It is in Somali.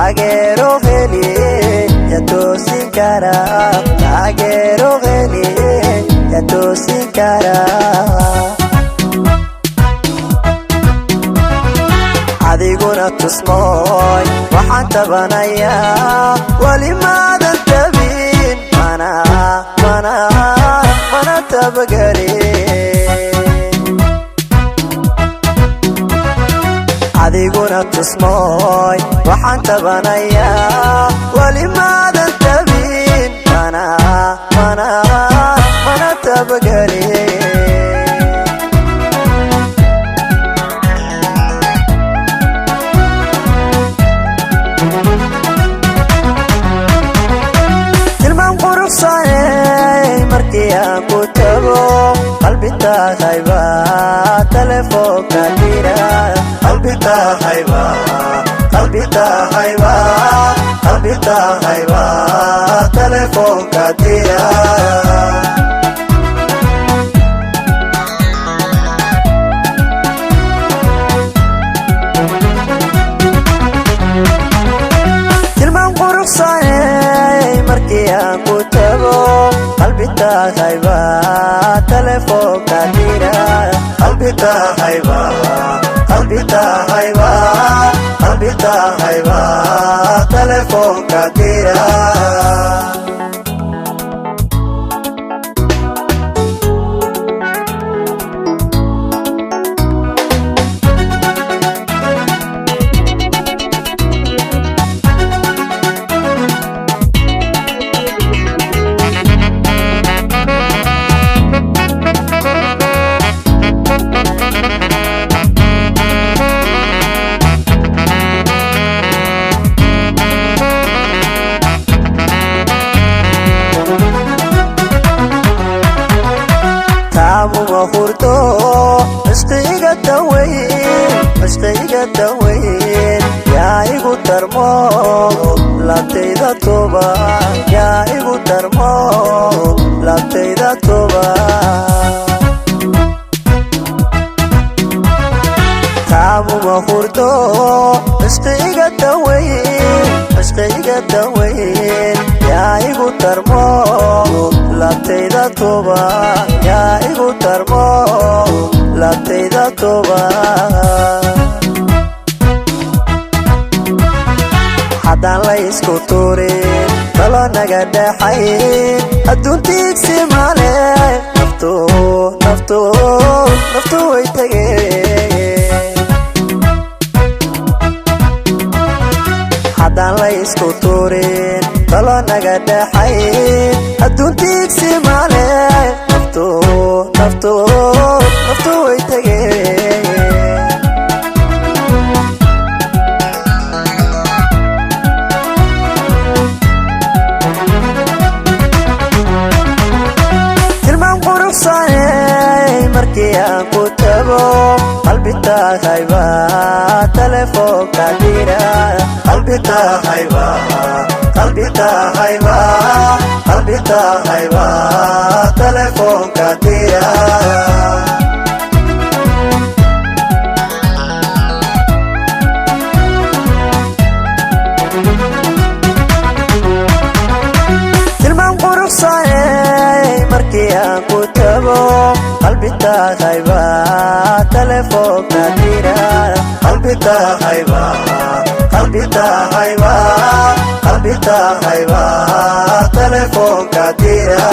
taageero heliye ya toosin kara taageero heliye ya toosin kara adiguna tusmooy waxaan tabanayaa wali maadan tabin mana tabagelin adiguna tusmooy waxaan tabanayaa wali maadan tabin mana tabagelin markii aan ku tago qalbi taahay baa telefoonka dira qalbi taahay baa telefoonka dira markii aan ku tago qalbi taahay baa telefoonka dira qalbi taahay baa telefoonka dira hurdo ishqiga daweyn yaa igu darmo labtayda toba yaa igu darmo labtayda toba taamuma hurdo ishqiga daweyn yaa igu darmo labtayda toba yaa igu darmo labtayda toba haddaan la isku tuurin talo naga dhaxayn adduuntiigsi male naftu way tegeen haddaan la isku tuurin talo naga dhaxayn adduuntiigsi male naftu way tegeen markii aan ku tago qalbi taahay baa telefoonka dira qalbi taahay baa telefoonka dira markii aan ku tago qalbi taahay baa telefoonka dira qalbi taahay baa telefoonka dira